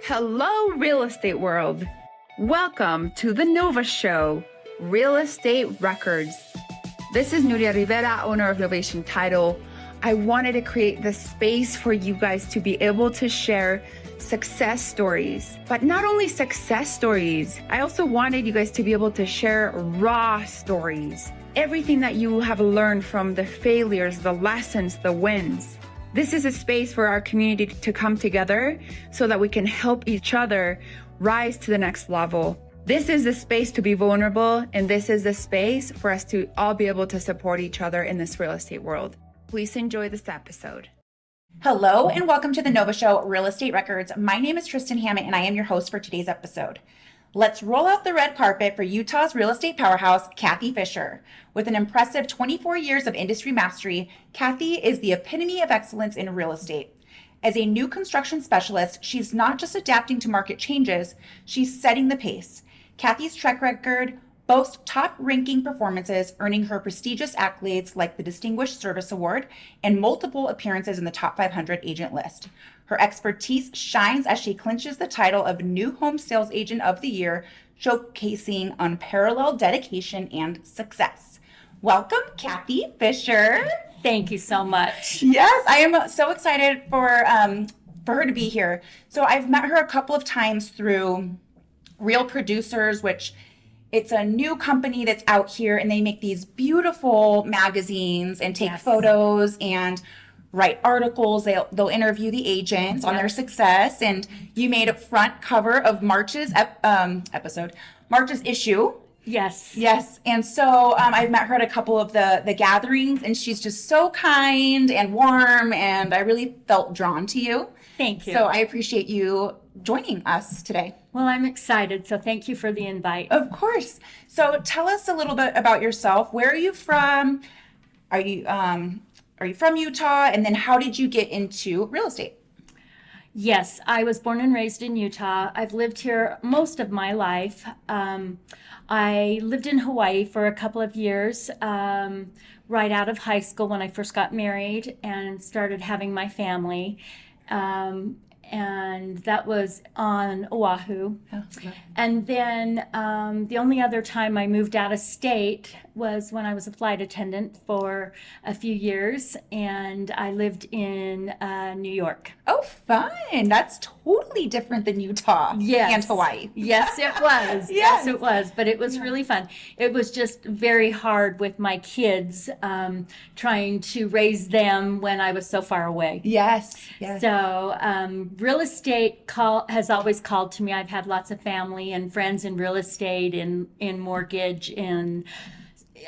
Hello, real estate world. Welcome to the Nova Show, Real Estate Records. This is Nuria Rivera, owner of Novation Title. I wanted to create the space for you guys to be able to share success stories, but not only success stories. I also wanted you guys to be able to share raw stories. Everything that you have learned from the failures, the lessons, the wins. This is a space for our community to come together so that we can help each other rise to the next level. This is the space to be vulnerable, and this is the space for us to all be able to support each other in this real estate world. Please enjoy this episode. Hello and welcome to the Nova Show, Real Estate Records. My name is Tristan Hammett and I am your host for today's episode. Let's roll out the red carpet for Utah's real estate powerhouse, Kathie Fischer. With an impressive 24 years of industry mastery, Kathie is the epitome of excellence in real estate. As a new construction specialist, she's not just adapting to market changes, she's setting the pace. Kathie's track record boasts top-ranking performances, earning her prestigious accolades like the Distinguished Service Award and multiple appearances in the top 500 agent list. Her expertise shines as she clinches the title of New Home Sales Agent of the Year, showcasing unparalleled dedication and success. Welcome, Kathie Fischer. Thank you so much. Yes, I am so excited for her to be here. So I've met her a couple of times through Real Producers, which it's a new company that's out here, and they make these beautiful magazines and take photos and write articles. They'll interview the agents on their success. And you made a front cover of March's issue. Yes. Yes. And so I've met her at a couple of the gatherings, and she's just so kind and warm, and I really felt drawn to you. Thank you. So I appreciate you joining us today. Well, I'm excited, so thank you for the invite. Of course. So tell us a little bit about yourself. Where are you from? Are you from Utah? And then how did you get into real estate? Yes, I was born and raised in Utah. I've lived here most of my life. I lived in Hawaii for a couple of years, right out of high school when I first got married and started having my family. And that was on Oahu. Oh, okay. And then the only other time I moved out of state was when I was a flight attendant for a few years, and I lived in New York. Oh, fun. That's totally different than Utah and Hawaii. Yes, it was. Yes, it was. But it was really fun. It was just very hard with my kids, trying to raise them when I was so far away. Yes. So real estate has always called to me. I've had lots of family and friends in real estate, in mortgage, and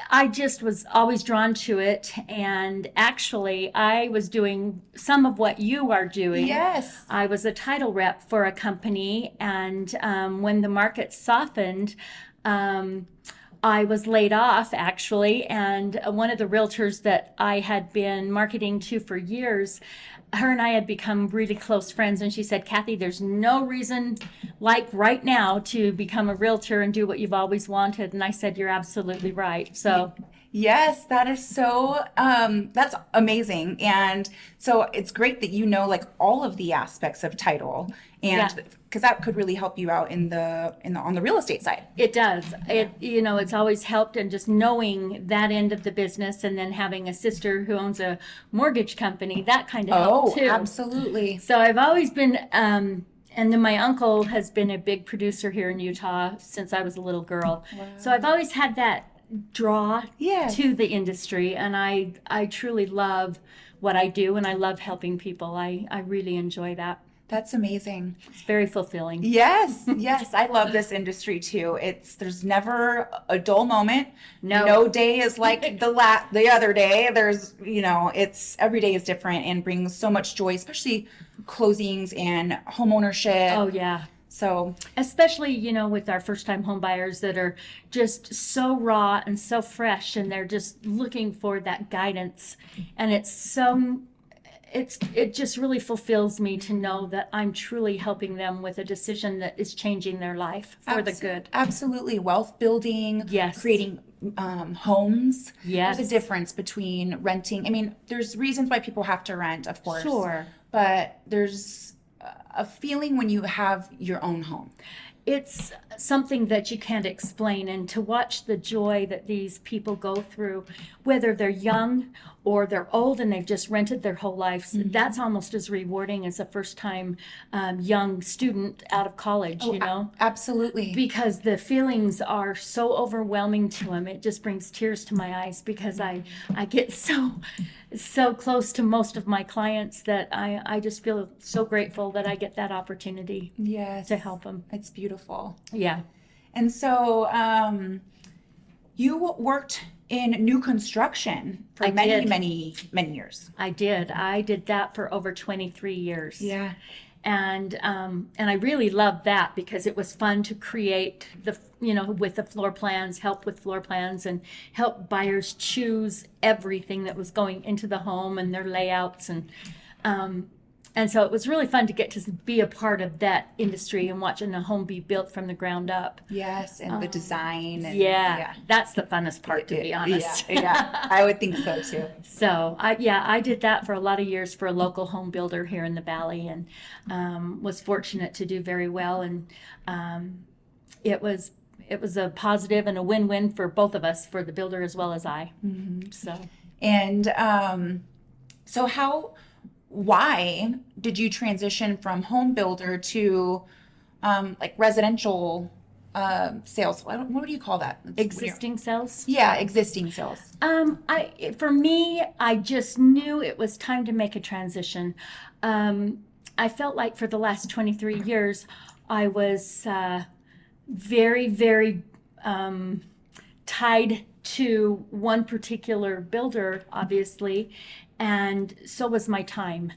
I just was always drawn to it. And actually, I was doing some of what you are doing. Yes. I was a title rep for a company, and when the market softened, I was laid off, actually, and one of the realtors that I had been marketing to for years, her and I had become really close friends, and she said, Kathie, there's no reason like right now to become a realtor and do what you've always wanted. And I said, you're absolutely right. So yes, that is so, that's amazing. And so it's great that you know like all of the aspects of title, and because that could really help you out on the real estate side. It does. It's always helped, and just knowing that end of the business, and then having a sister who owns a mortgage company, that kind of helped too. Oh, absolutely. So I've always been, and then my uncle has been a big producer here in Utah since I was a little girl. Wow. So I've always had that draw to the industry, and I truly love what I do, and I love helping people. I really enjoy that. That's amazing. It's very fulfilling. Yes. I love this industry too. There's never a dull moment. No day is like the other day. There's, every day is different and brings so much joy, especially closings and home ownership. Oh yeah. So especially, with our first time home buyers that are just so raw and so fresh, and they're just looking for that guidance. And it just really fulfills me to know that I'm truly helping them with a decision that is changing their life for the good. Absolutely. Wealth building, creating homes. Yes. There's a difference between renting. I mean, there's reasons why people have to rent, of course. Sure. But there's a feeling when you have your own home? It's something that you can't explain, and to watch the joy that these people go through, whether they're young or they're old and they've just rented their whole lives, that's almost as rewarding as a first-time young student out of college, you know? Absolutely. Because the feelings are so overwhelming to them, it just brings tears to my eyes, because I get so close to most of my clients that I just feel so grateful that I get that opportunity Yes. to help them. It's beautiful. Yeah. And so you worked in new construction for I many, did. many years. I did that for over 23 years. Yeah. And I really loved that, because it was fun to create with the floor plans, help with floor plans, and help buyers choose everything that was going into the home and their layouts, and so it was really fun to get to be a part of that industry and watching a home be built from the ground up. Yes, and the design. And, Yeah, that's the funnest part, to be honest. Yeah, I would think so too. So I did that for a lot of years for a local home builder here in the Valley, and was fortunate to do very well. And it was a positive and a win-win for both of us, for the builder as well as I. So And why did you transition from home builder to like residential sales? What do you call that? existing sales. Yeah, existing sales. For me, I just knew it was time to make a transition. I felt like for the last 23 years, I was very, very tied to one particular builder, obviously, and so was my time.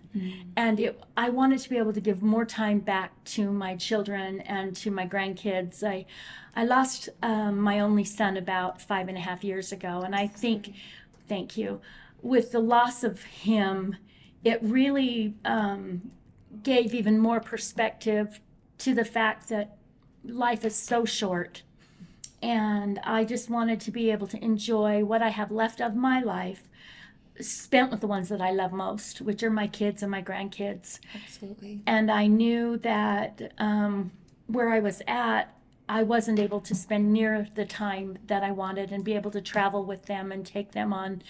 And I wanted to be able to give more time back to my children and to my grandkids. I lost my only son about 5.5 years ago, and I think, thank you, with the loss of him, it really gave even more perspective to the fact that life is so short. And I just wanted to be able to enjoy what I have left of my life spent with the ones that I love most, which are my kids and my grandkids. Absolutely. And I knew that where I was at, I wasn't able to spend near the time that I wanted and be able to travel with them and take them on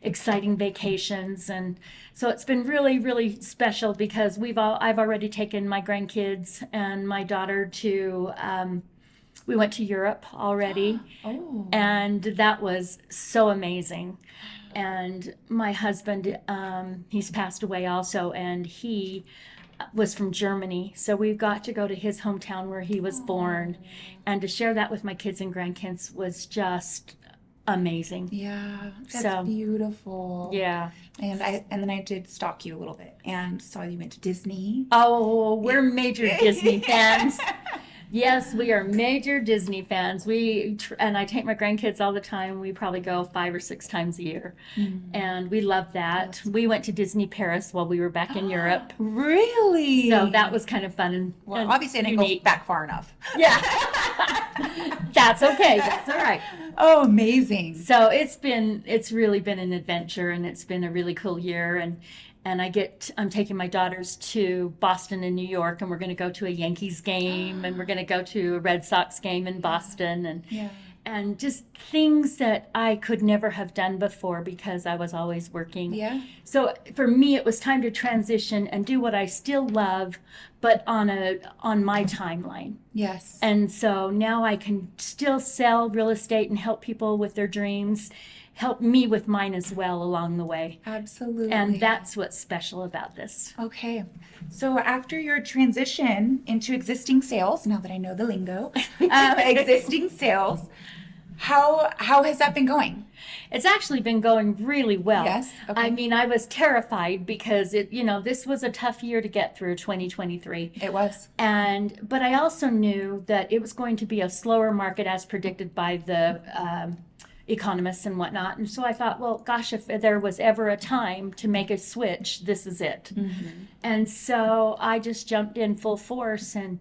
exciting vacations. And so it's been really, really special, because I've already taken my grandkids and my daughter to we went to Europe already. Oh. And that was so amazing. And my husband, he's passed away also, and he was from Germany. So we got to go to his hometown where he was born, and to share that with my kids and grandkids was just amazing. Yeah, that's So, beautiful. Yeah. And then I did stalk you a little bit and saw you went to Disney. Oh, we're major Disney fans. Yes, we are major Disney fans. And I take my grandkids all the time. We probably go 5 or 6 times a year. And we love that. We went to Disney Paris while we were back in Europe. Really? So that was kind of fun. Well, obviously I didn't unique. go back far enough. Yeah. That's okay. That's all right. Oh, amazing. So it's really been an adventure, and it's been a really cool year. And I'm taking my daughters to Boston and New York, and we're going to go to a Yankees game, and we're going to go to a Red Sox game in Boston, and just things that I could never have done before because I was always working. Yeah. So for me, it was time to transition and do what I still love, but on my timeline. Yes. And so now I can still sell real estate and help people with their dreams, help me with mine as well along the way. Absolutely. And that's what's special about this. Okay. So after your transition into existing sales, now that I know the lingo, existing sales, how has that been going? It's actually been going really well. Yes. Okay. I mean, I was terrified because this was a tough year to get through, 2023. It was. But I also knew that it was going to be a slower market as predicted by the economists and whatnot. And so I thought, well, gosh, if there was ever a time to make a switch, this is it. And so I just jumped in full force, and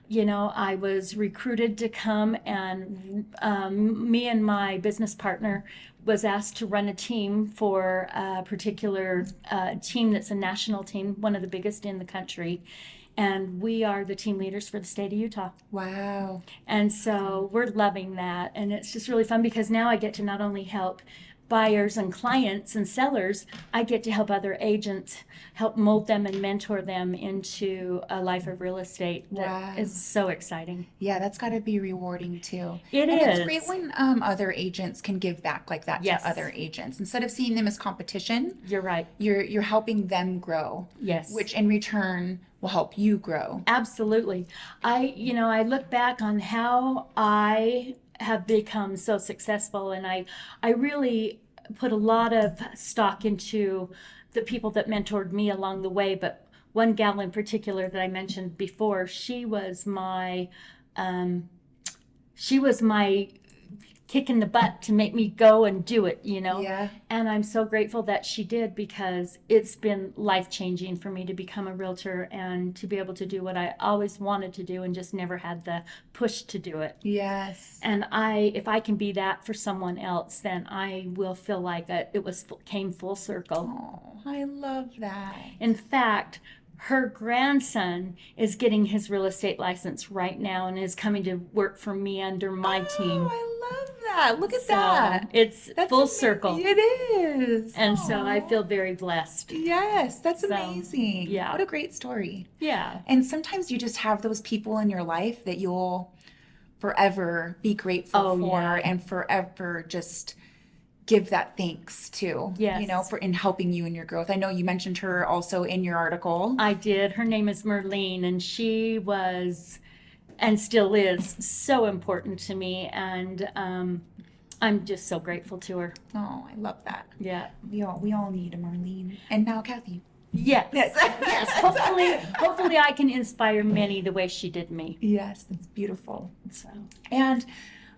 I was recruited to come, and me and my business partner was asked to run a team for a particular team that's a national team, one of the biggest in the country. and we are the team leaders for the state of Utah. Wow. And so we're loving that. And it's just really fun because now I get to not only help buyers and clients and sellers, I get to help other agents, help mold them and mentor them into a life of real estate that is so exciting. Yeah, that's got to be rewarding too. It and is. It's great when other agents can give back like that Yes. to other agents. Instead of seeing them as competition, You're right. you're helping them grow. Yes. Which in return will help you grow. Absolutely. I look back on how I have become so successful, and I really put a lot of stock into the people that mentored me along the way. But one gal in particular that I mentioned before, she was my kick in the butt to make me go and do it, Yeah. And I'm so grateful that she did, because it's been life-changing for me to become a realtor and to be able to do what I always wanted to do and just never had the push to do it. Yes. And if I can be that for someone else, then I will feel like came full circle. Oh, I love that. In fact, her grandson is getting his real estate license right now and is coming to work for me under my team. Oh, I love that. Look at So that. it's That's full amazing. circle. It is. And so I Aw. feel very blessed. Yes, that's So, amazing. yeah. What a great story. Yeah. And sometimes you just have those people in your life that you'll forever be grateful Oh, for yeah. and forever just give that thanks to, Yes. for in helping you in your growth. I know you mentioned her also in your article. I did. Her name is Merlene, and she was and still is so important to me. And I'm just so grateful to her. Oh, I love that. Yeah. We all need a Marlene. And now Kathie. Yes. Yes. Yes. Hopefully I can inspire many the way she did me. Yes, that's beautiful. So And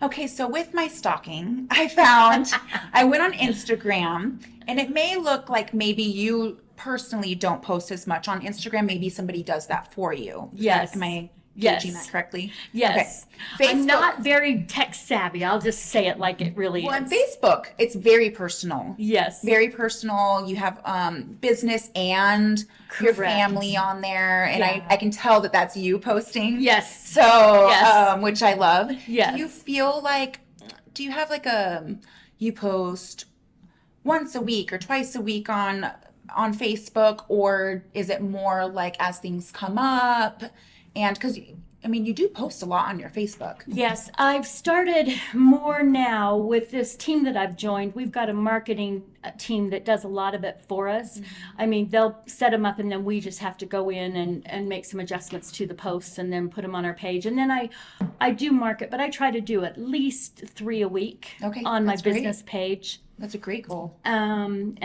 okay, so with my stalking, I went on Instagram, and it may look like maybe you personally don't post as much on Instagram. Maybe somebody does that for you. Yes. Am I Yes. gauging that correctly? yes, Okay. I'm Facebook. not very tech savvy. I'll just say it like it really Well, on is. Facebook, it's very personal. Yes. Very personal. You have business and your Correct. family on there, and Yeah. I can tell that that's you posting. Yes. So, Yes. which I love. Yes. Do you have like you post once a week or twice a week on Facebook, or is it more like as things come up? And because, you do post a lot on your Facebook. Yes, I've started more now with this team that I've joined. We've got a marketing team that does a lot of it for us. They'll set them up, and then we just have to go in and make some adjustments to the posts and then put them on our page. And then I do market, but I try to do at least 3 a week Okay, on my that's great. business page. That's a great goal. And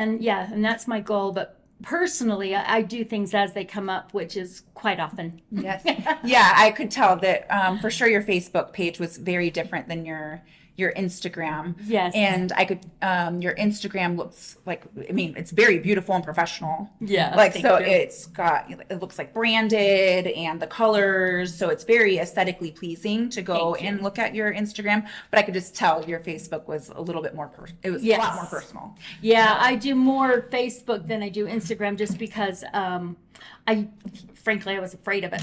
that's my goal. But personally, I do things as they come up, which is quite often. Yes. Yeah, I could tell that for sure your Facebook page was very different than your Instagram. Yes. And I could your Instagram looks like, it's very beautiful and professional. Yeah, Like, thank so you. it looks like branded, and the colors, so it's very aesthetically pleasing to go Thank you. and look at your Instagram, but I could just tell your Facebook was a little bit more it was a Yes. lot more personal. Yeah, I do more Facebook than I do Instagram, just because frankly, I was afraid of it,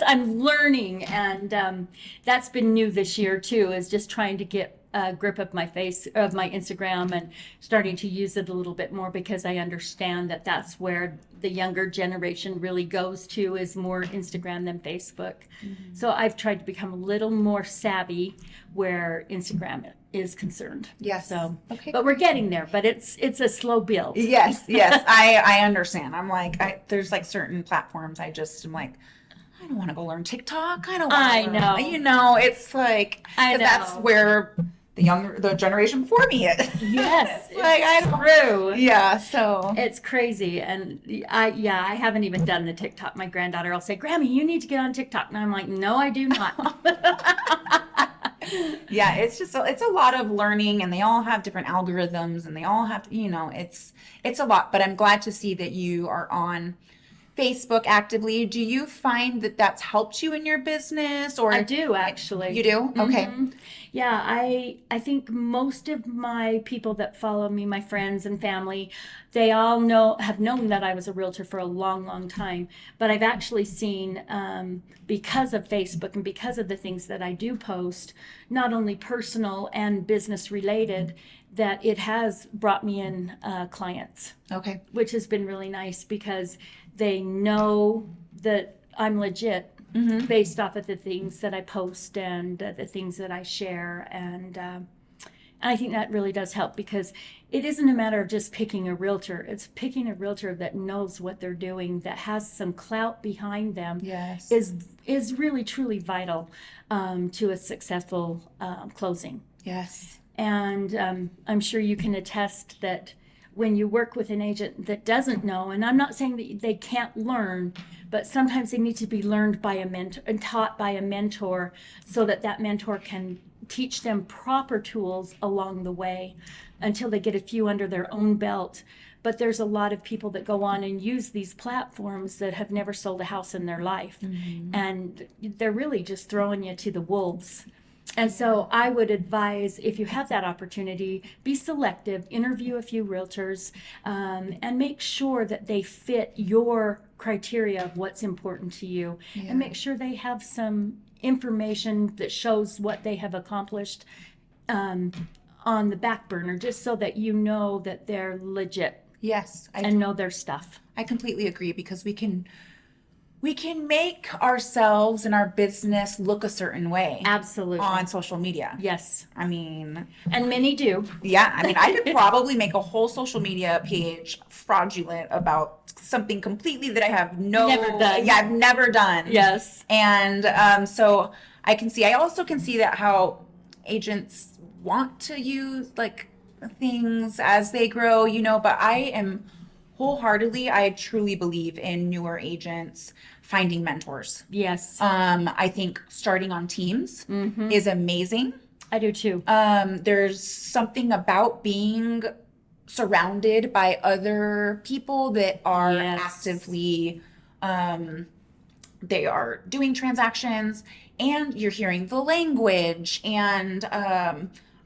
I'm learning, and that's been new this year too, is just trying to get a grip of my Instagram and starting to use it a little bit more, because I understand that that's where the younger generation really goes to, is more Instagram than Facebook. So I've tried to become a little more savvy where Instagram is concerned. Yes. So, Okay, but we're getting there, but it's a slow build. Yes, I understand. I'm like, there's like certain platforms I just am like, I don't want to go learn TikTok. I don't want I to know. It's like, I 'cause that's know. where the generation before me is. Yes, It's like, I it's don't- true. Yeah, so. It's crazy. And I haven't even done the TikTok. My granddaughter will say, Grammy, you need to get on TikTok. And I'm like, no, I do not. Yeah, it's a lot of learning, and they all have different algorithms, and they all have, it's a lot, but I'm glad to see that you are on Facebook actively. Do you find that that's helped you in your business, or I do, actually. You do? Okay. Mhm. Yeah, I think most of my people that follow me, my friends and family, they all have known that I was a realtor for a long, long time. But I've actually seen, because of Facebook and because of the things that I do post, not only personal and business related, that it has brought me in clients. Okay. Which has been really nice because they know that I'm legit. Based off of the things that I post and the things that I share. And I think that really does help, because it isn't a matter of just picking a realtor. It's picking a realtor that knows what they're doing, that has some clout behind them. Yes. Is really, truly vital to a successful closing. Yes. And I'm sure you can attest that when you work with an agent that doesn't know, and I'm not saying that they can't learn, but sometimes they need to be learned by a mentor and taught by a mentor, so that that mentor can teach them proper tools along the way until they get a few under their own belt. But there's a lot of people that go on and use these platforms that have never sold a house in their life. And they're really just throwing you to the wolves. And so I would advise, if you have that opportunity, be selective, interview a few realtors, and make sure that they fit your criteria of what's important to you, and make sure they have some information that shows what they have accomplished on the back burner, just so that you know that they're legit. Yes. And know their stuff. I completely agree, because we can make ourselves and our business look a certain way. Absolutely. On social media. Yes. I mean, and many do. Yeah. I mean, I could probably make a whole social media page fraudulent about something completely that I have never done. Yeah, I've never done. Yes. And so I also can see that how agents want to use like things as they grow, but I truly believe in newer agents finding mentors. Yes. I think starting on teams is amazing. I do too. There's something about being surrounded by other people that are actively, they are doing transactions, and you're hearing the language. And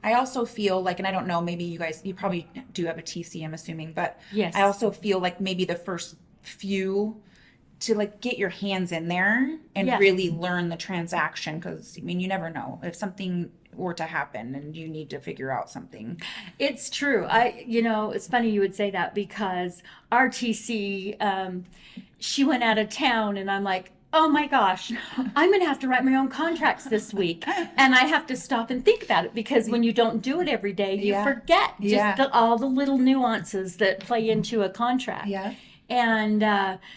I also feel like, and I don't know, maybe you probably do have a TC, I'm assuming, but yes. I also feel like maybe the first few to like get your hands in there and really learn the transaction. Cause I mean, you never know if something were to happen and you need to figure out something. It's true. It's funny you would say that, because our TC, she went out of town, and I'm like, oh my gosh, I'm going to have to write my own contracts this week. And I have to stop and think about it, because when you don't do it every day, you forget just all the little nuances that play into a contract. Yeah. And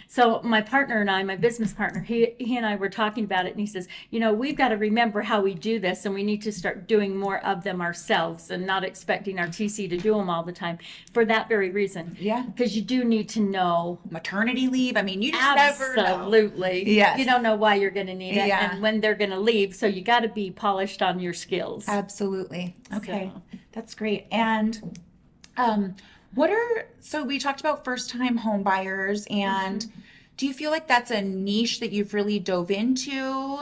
so my partner and I, my business partner, he and I were talking about it, and he says, we've got to remember how we do this, and we need to start doing more of them ourselves and not expecting our TC to do them all the time, for that very reason. Yeah. Because you do need to know. Maternity leave. I mean, you just never know. Absolutely. Yes. You don't know why you're going to need it and when they're going to leave. So you got to be polished on your skills. Absolutely. Okay. So. That's great. And so we talked about first-time home buyers, and do you feel like that's a niche that you've really dove into,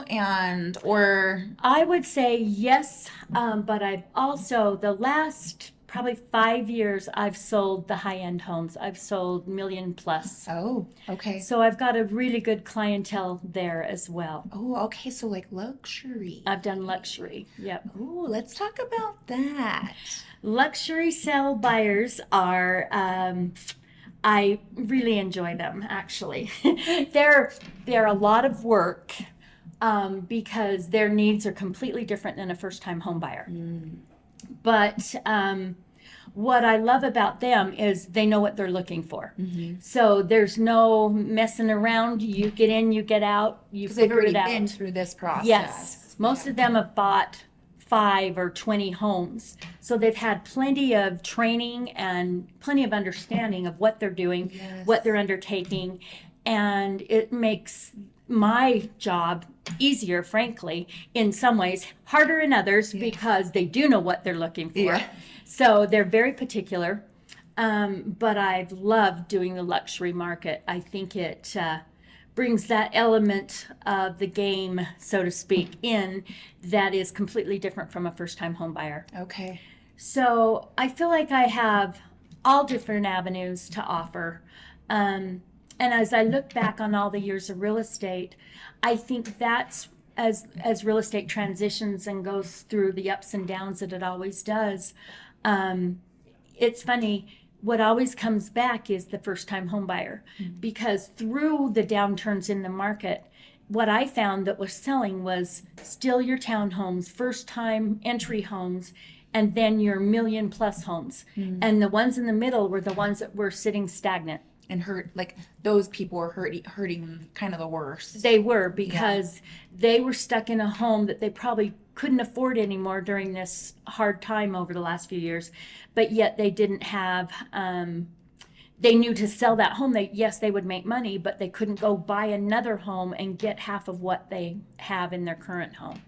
or? I would say yes, but I've also, the last probably 5 years, I've sold the high-end homes. I've sold million plus. Oh, okay. So I've got a really good clientele there as well. Oh, okay. So like luxury. I've done luxury. Yep. Oh, let's talk about that. Luxury sale buyers are, I really enjoy them, actually. They're a lot of work, because their needs are completely different than a first-time home buyer. But what I love about them is they know what they're looking for. So there's no messing around. You get in, you get out, you figure it out. They've already been through this process. Yes. Most of them have bought 5 or 20 homes. So they've had plenty of training and plenty of understanding of what they're doing, what they're undertaking. And it makes my job easier, frankly, in some ways, harder in others, because they do know what they're looking for. So they're very particular. But I've loved doing the luxury market. I think it brings that element of the game, so to speak, in that is completely different from a first-time home buyer. Okay. So I feel like I have all different avenues to offer. And as I look back on all the years of real estate, I think that's as real estate transitions and goes through the ups and downs that it always does. It's funny, what always comes back is the first time home buyer, because through the downturns in the market, what I found that was selling was still your townhomes, first time entry homes, and then your $1 million plus homes. And the ones in the middle were the ones that were sitting stagnant. And those people were hurting kind of the worst. They were, because they were stuck in a home that they probably couldn't afford anymore during this hard time over the last few years, but yet they didn't have, they knew to sell that home, they would make money, but they couldn't go buy another home and get half of what they have in their current home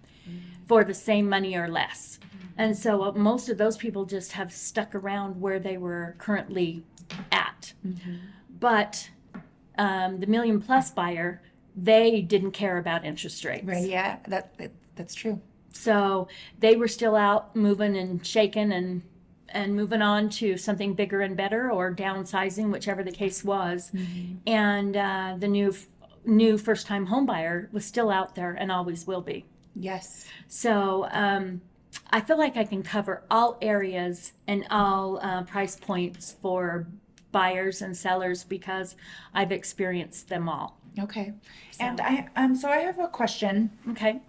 for the same money or less. And so most of those people just have stuck around where they were currently at. But the $1 million plus buyer, they didn't care about interest rates. Right. Yeah, that's true. So they were still out moving and shaking and moving on to something bigger and better, or downsizing, whichever the case was. And the new first time home buyer was still out there and always will be. Yes. So I feel like I can cover all areas and all price points for buyers and sellers because I've experienced them all. Okay. And I have a question. Okay.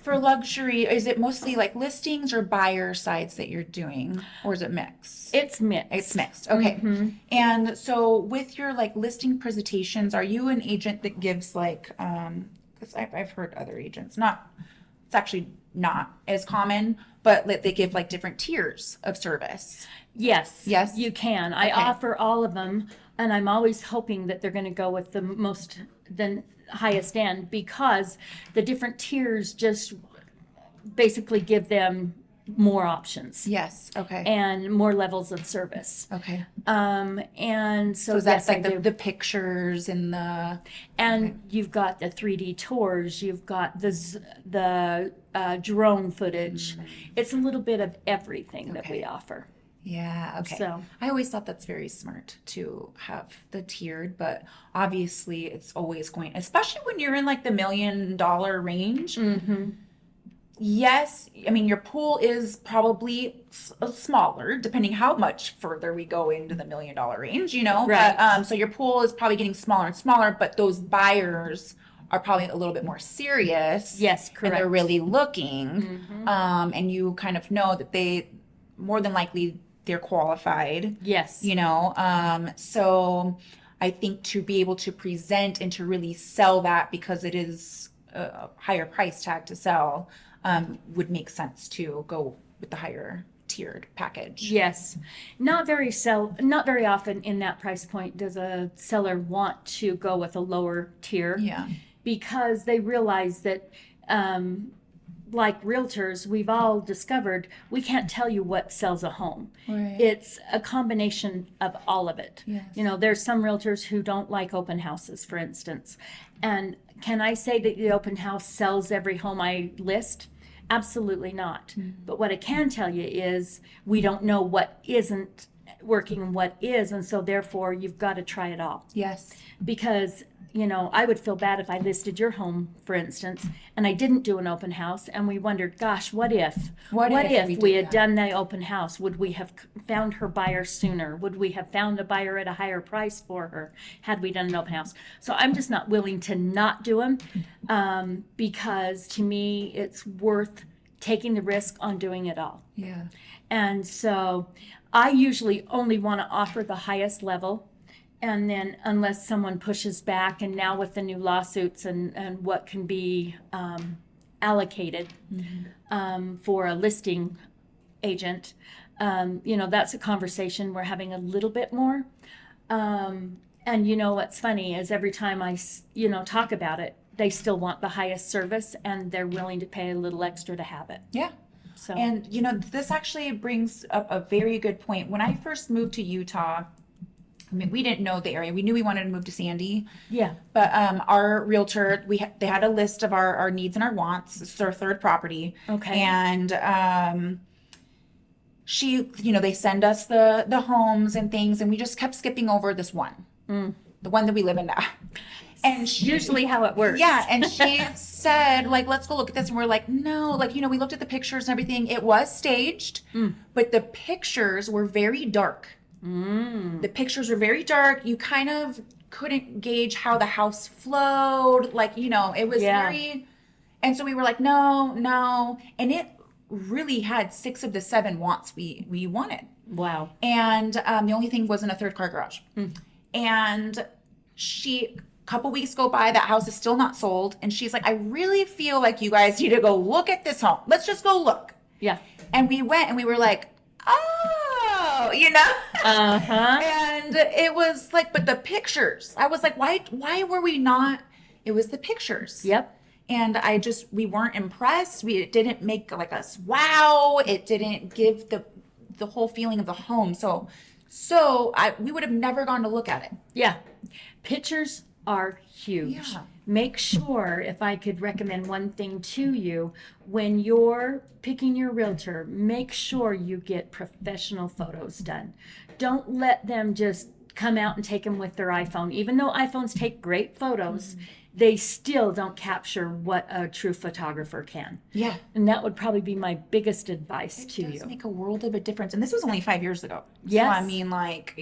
For luxury, is it mostly like listings or buyer sides that you're doing, or is it mixed? It's mixed. It's mixed. Okay. And so with your like listing presentations, are you an agent that gives like, because I've heard other agents, it's actually not as common, but they give like different tiers of service. Yes. Yes. You can. I offer all of them, and I'm always hoping that they're going to go with the highest end, because the different tiers just basically give them more options. Yes. Okay. And more levels of service. Okay. And so that's yes, like the pictures and the. And you've got the 3D tours, you've got the drone footage. It's a little bit of everything that we offer. Yeah, okay. So I always thought that's very smart to have the tiered, but obviously it's always going, especially when you're in like the $1 million range. Yes, I mean, your pool is probably smaller, depending how much further we go into the $1 million range, Right. But, so your pool is probably getting smaller and smaller, but those buyers are probably a little bit more serious. Yes, correct. And they're really looking. And you kind of know that they, more than likely, they're qualified. Yes. So I think to be able to present and to really sell that, because it is a higher price tag to sell, would make sense to go with the higher tiered package. Yes. Not very often in that price point does a seller want to go with a lower tier. Yeah. Because they realize that like realtors, we've all discovered we can't tell you what sells a home. Right. It's a combination of all of it. Yes. There's some realtors who don't like open houses, for instance. And can I say that the open house sells every home I list? Absolutely not. But what I can tell you is we don't know what isn't working and what is, and so therefore you've got to try it all. Yes. Because I would feel bad if I listed your home, for instance, and I didn't do an open house, and we wondered, gosh, what if we had done the open house? Would we have found her buyer sooner? Would we have found a buyer at a higher price for her had we done an open house? So I'm just not willing to not do them, because to me it's worth taking the risk on doing it all. Yeah. And so I usually only want to offer the highest level. And then unless someone pushes back, and now with the new lawsuits and what can be allocated for a listing agent, that's a conversation we're having a little bit more. And what's funny is every time I talk about it, they still want the highest service, and they're willing to pay a little extra to have it. Yeah. So. And, this actually brings up a very good point. When I first moved to Utah, I mean, we didn't know the area. We knew we wanted to move to Sandy. Yeah. But our realtor, they had a list of our needs and our wants. This is our third property. Okay. And she, they send us the homes and things, and we just kept skipping over this one, the one that we live in now. And Usually how it works. Yeah, and she said, like, let's go look at this. And we're like, no, like, we looked at the pictures and everything. It was staged, but the pictures were very dark. The pictures were very dark. You kind of couldn't gauge how the house flowed. Like, it was very, and so we were like, no. And it really had 6 of the 7 wants we wanted. Wow. And the only thing wasn't a 3rd car garage. And a couple weeks go by, that house is still not sold. And she's like, I really feel like you guys need to go look at this home. Let's just go look. Yeah. And we went and we were like, oh, Uh-huh. And it was like, but the pictures, I was like, why were we not? It was the pictures. Yep. And we weren't impressed. It didn't make like us wow. It didn't give the whole feeling of the home. So we would have never gone to look at it. Yeah. Pictures are huge. Yeah. Make sure, if I could recommend one thing to you, when you're picking your realtor, make sure you get professional photos done. Don't let them just come out and take them with their iPhone. Even though iPhones take great photos, they still don't capture what a true photographer can. Yeah. And that would probably be my biggest advice to It does you. make a world of a difference. And this was only 5 years ago. Yes. So, I mean, like,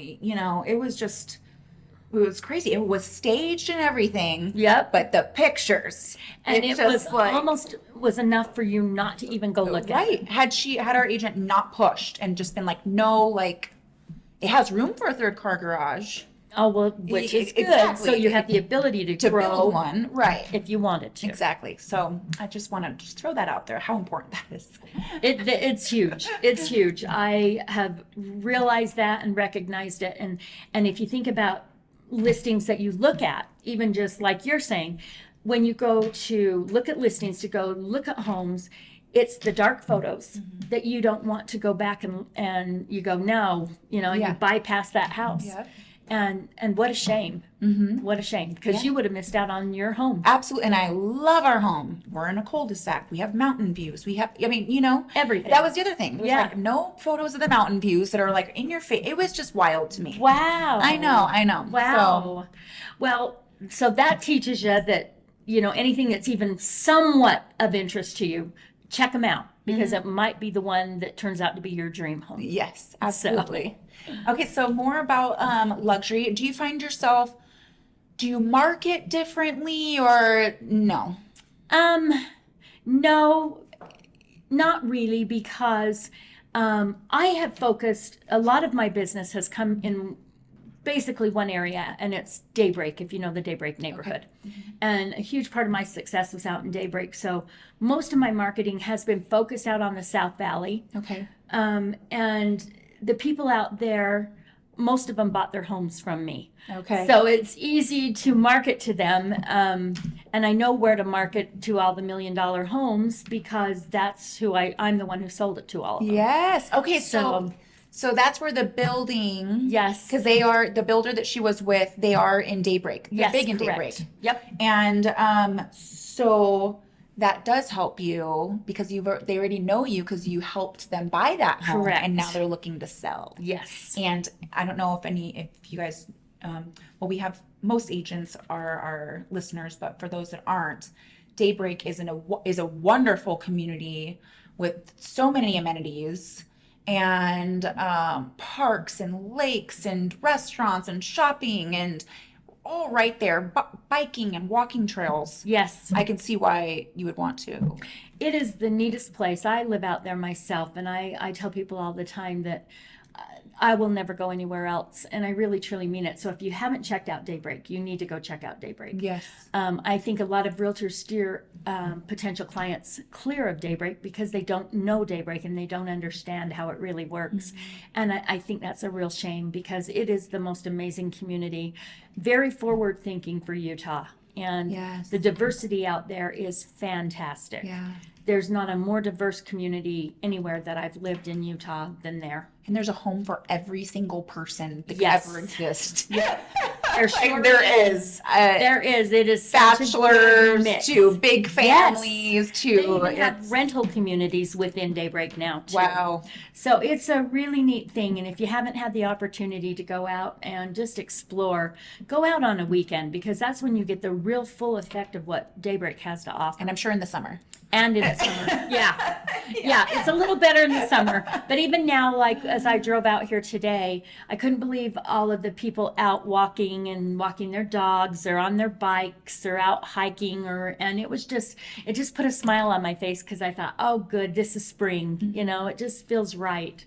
it was crazy. It was staged and everything. Yep. But the pictures. And it was just like, almost was enough for you not to even go look at it. right. Had our agent not pushed and just been like, no, like, it has room for a 3rd car garage. Oh, well, which is good. Exactly. So you have the ability to grow Build one. Right. if you wanted to. Exactly. So I just want to just throw that out there, how important that is. It's huge. It's huge. I have realized that and recognized it. And if you think about listings that you look at, even just like you're saying, when you go to look at listings, to go look at homes, it's the dark photos that you don't want to go back and you go, no, you bypass that house. Yep. And what a shame. What a shame. Because you would have missed out on your home. Absolutely. And I love our home. We're in a cul-de-sac. We have mountain views. We have, Everything. That was the other thing. It was Yeah. like no photos of the mountain views that are like in your face. It was just wild to me. Wow. I know. Wow. Well, so that teaches you that, anything that's even somewhat of interest to you, check them out, because it might be the one that turns out to be your dream home. Yes, absolutely. Okay, so more about luxury. Do you find yourself, do you market differently or no? No, not really, because I have focused, a lot of my business has come in basically one area, and it's Daybreak, if you know the Daybreak neighborhood. And a huge part of my success was out in Daybreak. So most of my marketing has been focused out on the South Valley. Okay. And the people out there, most of them bought their homes from me. Okay. So it's easy to market to them. And I know where to market to all the $1 million homes, because that's who I'm the one who sold it to all of them. Yes. Okay, so that's where the building. Yes. Because they are, the builder that she was with, they are in Daybreak. They're Yes, big in correct. Daybreak. Yep. And so that does help you because they already know you because you helped them buy that home. Correct. And now they're looking to sell. Yes. And I don't know if you guys, we have, most agents are our listeners, but for those that aren't, Daybreak is a wonderful community with so many amenities and parks and lakes and restaurants and shopping and all right there, biking and walking trails. Yes. I can see why you would want to. It is the neatest place. I live out there myself, and I tell people all the time that I will never go anywhere else, and I really truly mean it. So if you haven't checked out Daybreak, you need to go check out Daybreak. Yes. I think a lot of realtors steer potential clients clear of Daybreak because they don't know Daybreak and they don't understand how it really works. And I think that's a real shame because it is the most amazing community, very forward thinking for Utah. And Yes. the diversity out there is fantastic. Yeah. There's not a more diverse community anywhere that I've lived in Utah than there. And there's a home for every single person that could Yes. ever exist. Yeah. There Like, there is. There is. It is such a good Bachelors mix. to big families They to even have it's rental communities within Daybreak now too. wow. So it's a really neat thing. And if you haven't had the opportunity to go out and just explore, go out on a weekend, because that's when you get the real full effect of what Daybreak has to offer. And I'm sure in the summer. And in the summer. Yeah, it's a little better in the summer. But even now, like as I drove out here today, I couldn't believe all of the people out walking their dogs, or on their bikes, or out hiking, and it just put a smile on my face, because I thought, oh good, this is spring. Mm-hmm. It just feels right.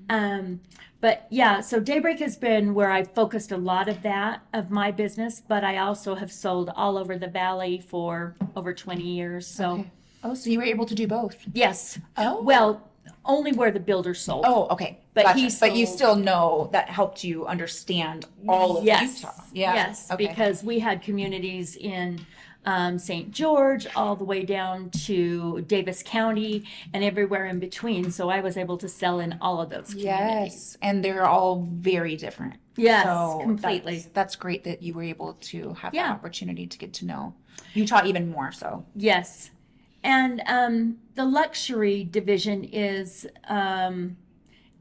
But yeah, so Daybreak has been where I've focused a lot of my business, but I also have sold all over the valley for over 20 years. So Okay. Oh, so you were able to do both. yes. Oh. Well, only where the builder sold. Oh, okay. But Gotcha. he But you sold- still know that helped you understand all of Yes. Utah. Yeah. Yes, Okay. because we had communities in St. George all the way down to Davis County and everywhere in between. So I was able to sell in all of those communities. Yes, and they're all very different. Yes, So completely. That's great that you were able to have Yeah. that opportunity to get to know Utah even more so. Yes. And the luxury division is,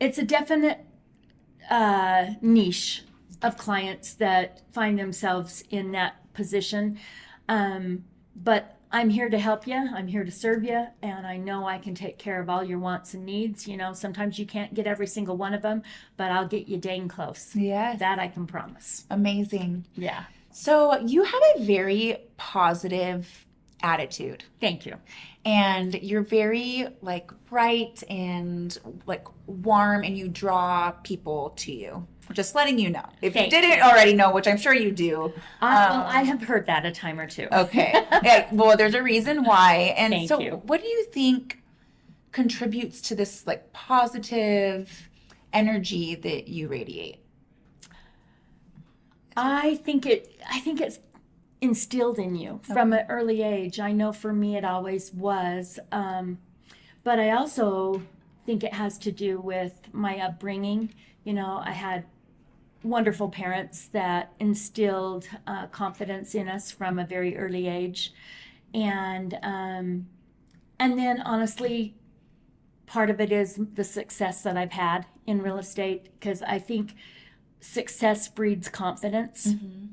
it's a definite niche of clients that find themselves in that position. But I'm here to help you. I'm here to serve you. And I know I can take care of all your wants and needs. Sometimes you can't get every single one of them, but I'll get you dang close. Yes. That I can promise. Amazing. Yeah. So you have a very positive attitude. Thank you. And you're very bright and warm, and you draw people to you. Just letting you know. If Thank you didn't already know, which I'm sure you do. Well, I have heard that a time or two. Okay. Yeah, well, there's a reason why. And Thank so you. what do you think contributes to this positive energy that you radiate? I think it's instilled in you from an early age. I know for me it always was. But I also think it has to do with my upbringing. I had wonderful parents that instilled confidence in us from a very early age. And then honestly, part of it is the success that I've had in real estate, because I think success breeds confidence. Mm-hmm.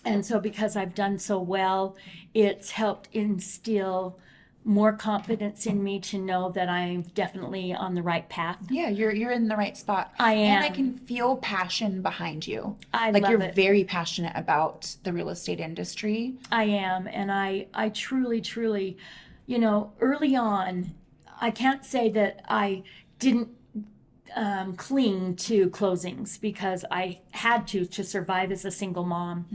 And so because I've done so well, it's helped instill more confidence in me to know that I'm definitely on the right path. Yeah, you're in the right spot. I And I am. can feel passion behind you. I love you're it. very passionate about the real estate industry. I am. And I truly, truly, early on, I can't say that I didn't cling to closings, because I had to survive as a single mom.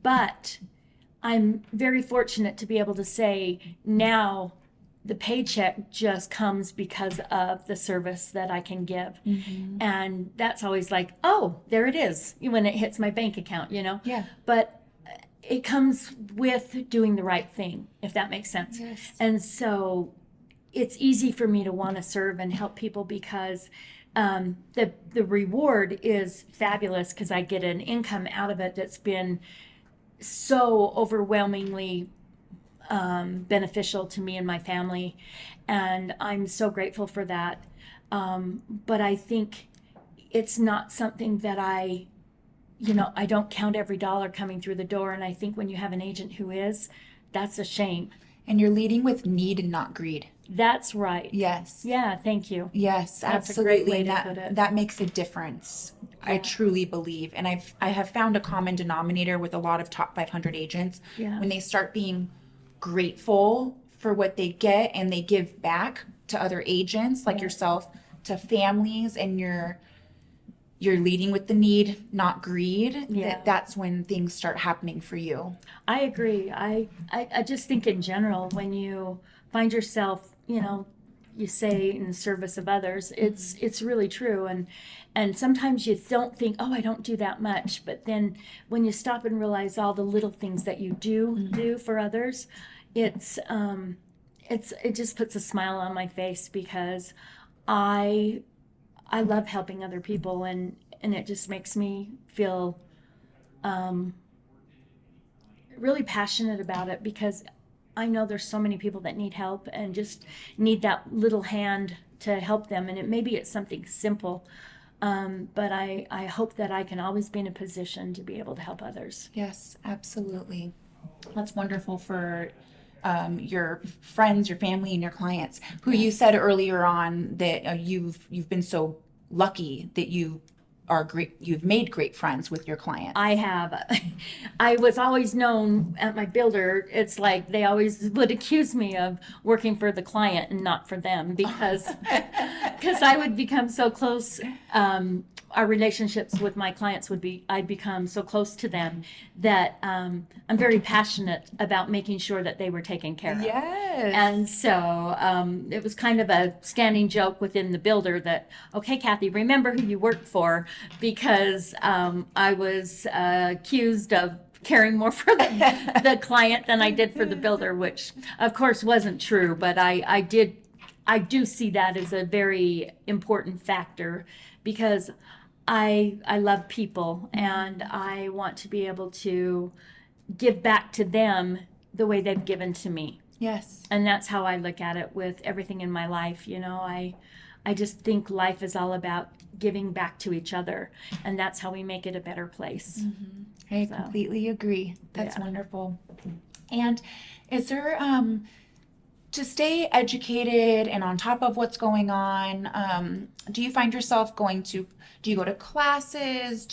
But I'm very fortunate to be able to say now the paycheck just comes because of the service that I can give. And that's always oh, there it is when it hits my bank account, Yeah. But it comes with doing the right thing, if that makes sense. Yes. And so it's easy for me to want to serve and help people, because the reward is fabulous, because I get an income out of it that's been so overwhelmingly beneficial to me and my family, and I'm so grateful for that. But I think it's not something that I don't count every dollar coming through the door, and I think when you have an agent who is, that's a shame. And you're leading with need and not greed. That's right. Yes. Yeah, thank you. Yes, That's a absolutely. great way And to that put it. that makes a difference. I truly believe. And I have found a common denominator with a lot of top 500 agents. Yeah. When they start being grateful for what they get, and they give back to other agents like yourself, to families, and you're leading with the need, not greed, Yeah. that's when things start happening for you. I agree. I just think in general, when you find yourself, you say in service of others, it's really true. And sometimes you don't think, oh, I don't do that much. But then when you stop and realize all the little things that you do for others, it just puts a smile on my face, because I I love helping other people, and it just makes me feel really passionate about it, because I know there's so many people that need help and just need that little hand to help them. And maybe it's something simple, but I hope that I can always be in a position to be able to help others. Yes, absolutely. That's wonderful for your friends, your family, and your clients, who you said earlier on that you've been so lucky that you've made great friends with your clients. I have. I was always known at my builder, it's like they always would accuse me of working for the client and not for them, because I would become so close. Our relationships with my clients I'd become so close to them that I'm very passionate about making sure that they were taken care of. Yes. And so it was kind of a standing joke within the builder that, okay, Kathie, remember who you worked for, because I was accused of caring more for the client than I did for the builder, which of course wasn't true, but I do see that as a very important factor, because I love people, and I want to be able to give back to them the way they've given to me. Yes. And that's how I look at it with everything in my life. I just think life is all about giving back to each other, and that's how we make it a better place. Mm-hmm. I completely agree. That's wonderful. And is there, to stay educated and on top of what's going on, do you find yourself do you go to classes?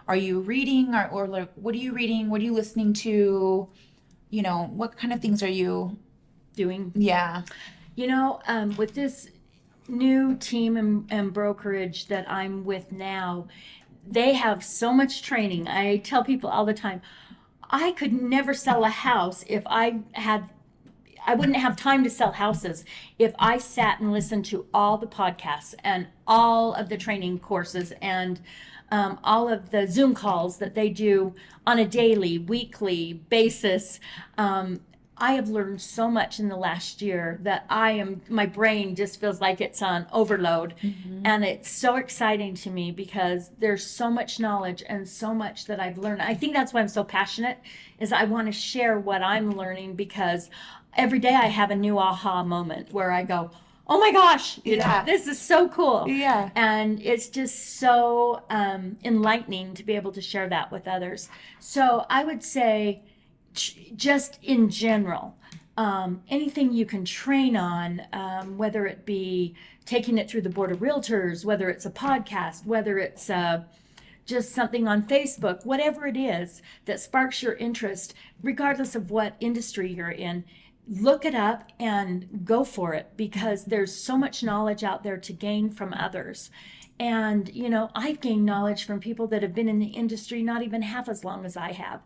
Are you reading, or like, what are you reading? What are you listening to? What kind of things are you doing? Yeah. With this new team and brokerage that I'm with now, they have so much training. I tell people all the time, I could never sell a house if I wouldn't have time to sell houses if I sat and listened to all the podcasts and all of the training courses and all of the Zoom calls that they do on a daily, weekly basis. I have learned so much in the last year that my brain just feels like it's on overload. Mm-hmm. And it's so exciting to me, because there's so much knowledge and so much that I've learned. I think that's why I'm so passionate, is I want to share what I'm learning, because every day I have a new aha moment where I go, oh my gosh, this is so cool. Yeah. And it's just so enlightening to be able to share that with others. So I would say, just in general, anything you can train on, whether it be taking it through the Board of Realtors, whether it's a podcast, whether it's just something on Facebook, whatever it is that sparks your interest, regardless of what industry you're in, look it up and go for it, because there's so much knowledge out there to gain from others. And, I've gained knowledge from people that have been in the industry not even half as long as I have.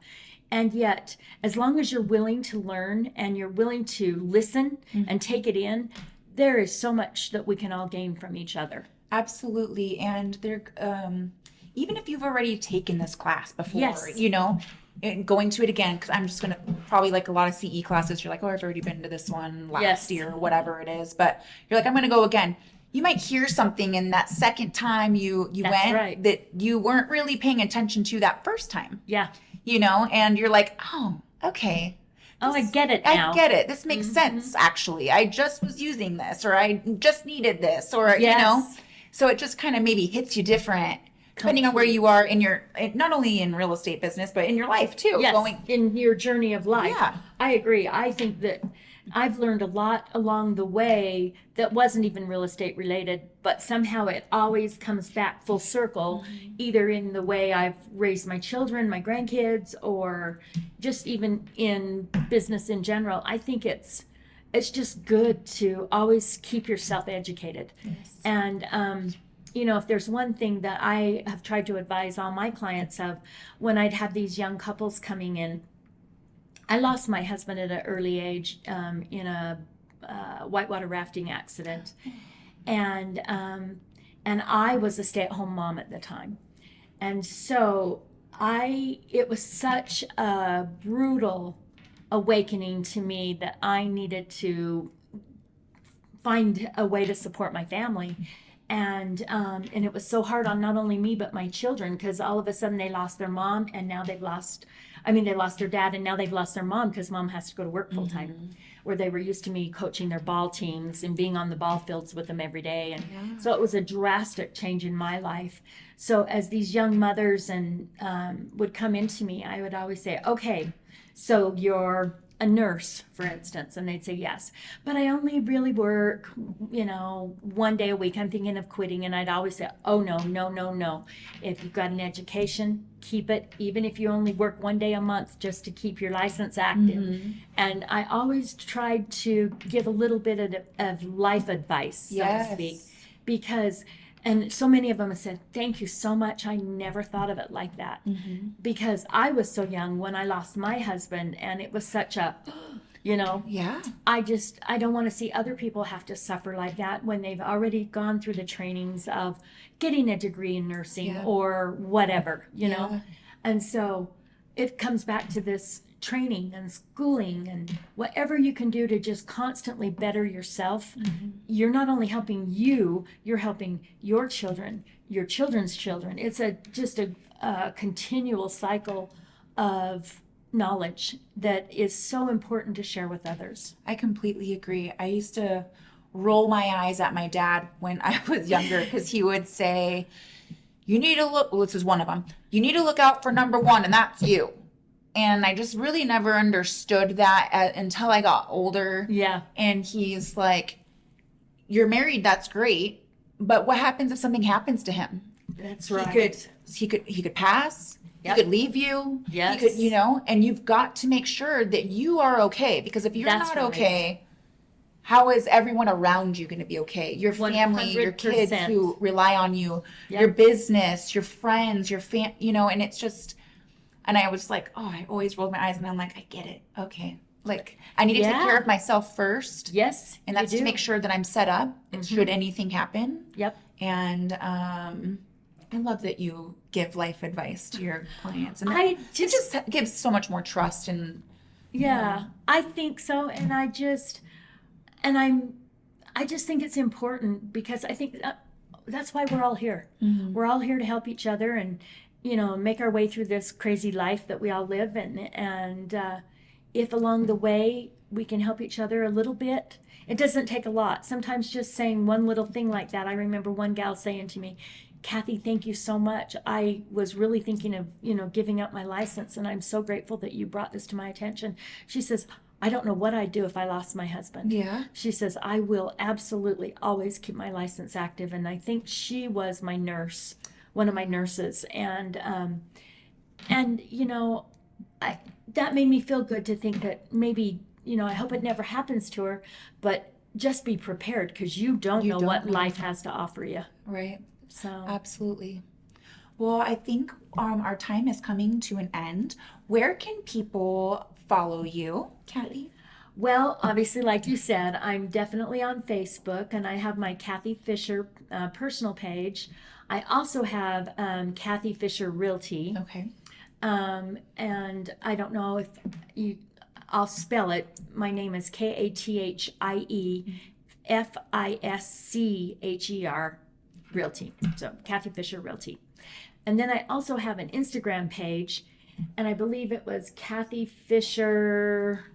And yet, as long as you're willing to learn and you're willing to listen and take it in, there is so much that we can all gain from each other. Absolutely. And there, even if you've already taken this class before, yes. And going to it again, because I'm just going to probably, like a lot of CE classes, you're like, oh, I've already been to this one last year or whatever it is. But you're like, I'm going to go again. You might hear something in that second time you went that you weren't really paying attention to that first time. Yeah. And you're like, oh, okay. I get it now. I get it. This makes sense, actually. I just was using this, or I just needed this, or, So it just kind of maybe hits you different, depending on where you are not only in real estate business, but in your life too. Yes, in your journey of life. Yeah. I agree. I think that I've learned a lot along the way that wasn't even real estate related, but somehow it always comes back full circle, either in the way I've raised my children, my grandkids, or just even in business in general. I think it's just good to always keep yourself educated. Yes. And, if there's one thing that I have tried to advise all my clients of, when I'd have these young couples coming in, I lost my husband at an early age in a whitewater rafting accident, and I was a stay-at-home mom at the time, and so it was such a brutal awakening to me that I needed to find a way to support my family. And it was so hard on not only me but my children, because all of a sudden they lost their mom, and now they lost their dad, and now they've lost their mom because mom has to go to work full time. Where they were used to me coaching their ball teams and being on the ball fields with them every day. And so it was a drastic change in my life. So as these young mothers and would come into me, I would always say, okay, so you're a nurse, for instance, and they'd say yes, but I only really work, 1 day a week. I'm thinking of quitting. And I'd always say, oh, no. If you've got an education, keep it, even if you only work 1 day a month, just to keep your license active. And I always tried to give a little bit of life advice, so to speak, because and so many of them have said, thank you so much. I never thought of it like that. Because I was so young when I lost my husband, and it was such a, I don't want to see other people have to suffer like that when they've already gone through the trainings of getting a degree in nursing or whatever, know. And so it comes back to this training and schooling and whatever you can do to just constantly better yourself. You're not only helping you, you're helping your children, your children's children. It's just a continual cycle of knowledge that is so important to share with others. I completely agree. I used to roll my eyes at my dad when I was younger because he would say, you need to look, well, this is one of them, you need to look out for number one, and that's you. And I just really never understood that until I got older. Yeah. And he's like, you're married, that's great. But what happens if something happens to him? That's right. He could pass. Yep. He could leave you. Yes. He could, and you've got to make sure that you are okay. Because if you're not okay, how is everyone around you going to be okay? Your family, 100%. Your kids who rely on you, your business, your friends, and it's just... And I was like, I always rolled my eyes, and I'm like, I get it. Okay. Like, I need to take care of myself first. Yes. And that's to make sure that I'm set up should anything happen. Yep. And I love that you give life advice to your clients. And it just gives so much more trust. And I think so. And I just think it's important, because I think that's why we're all here. We're all here to help each other and make our way through this crazy life that we all live in. And if along the way we can help each other a little bit, it doesn't take a lot. Sometimes just saying one little thing like that. I remember one gal saying to me, Kathie, thank you so much. I was really thinking of, giving up my license, and I'm so grateful that you brought this to my attention. She says, I don't know what I'd do if I lost my husband. Yeah. She says, I will absolutely always keep my license active. And I think she was my nurse, one of my nurses. And that made me feel good to think that maybe, I hope it never happens to her, but just be prepared, because you don't know what life has to offer you. Right. So absolutely. Well, I think our time is coming to an end. Where can people follow you, Kathie? Well, obviously, like you said, I'm definitely on Facebook, and I have my Kathie Fischer personal page. I also have Kathie Fischer Realty. Okay. And I don't know if I'll spell it. My name is KathieFischer Realty. So Kathie Fischer Realty. And then I also have an Instagram page, and I believe it was Kathie Fischer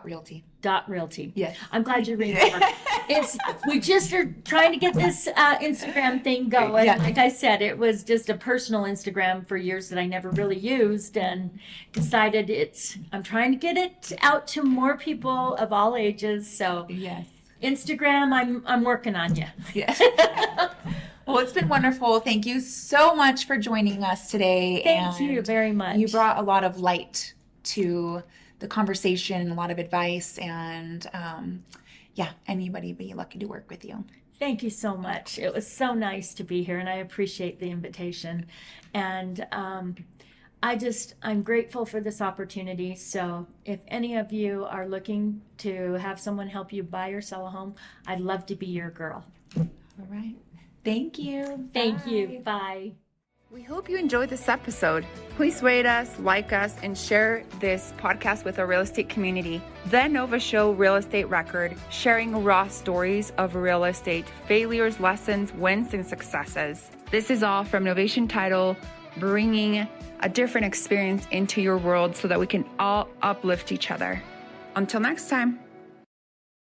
Realty. Yes. I'm glad you remember. We just are trying to get this Instagram thing going. Yeah. Like I said, it was just a personal Instagram for years that I never really used, and decided I'm trying to get it out to more people of all ages. So yes, Instagram, I'm working on you. Yes. Well, it's been wonderful. Thank you so much for joining us today. Thank you very much. You brought a lot of light to the conversation, a lot of advice, and anybody be lucky to work with you. Thank you so much. It was so nice to be here, and I appreciate the invitation. And I'm grateful for this opportunity. So if any of you are looking to have someone help you buy or sell a home, I'd love to be your girl. All right. Thank you. Thank you. Bye. We hope you enjoyed this episode. Please rate us, like us, and share this podcast with our real estate community. The Nova Show Real Estate Record, sharing raw stories of real estate failures, lessons, wins, and successes. This is all from Novation Title, bringing a different experience into your world so that we can all uplift each other. Until next time.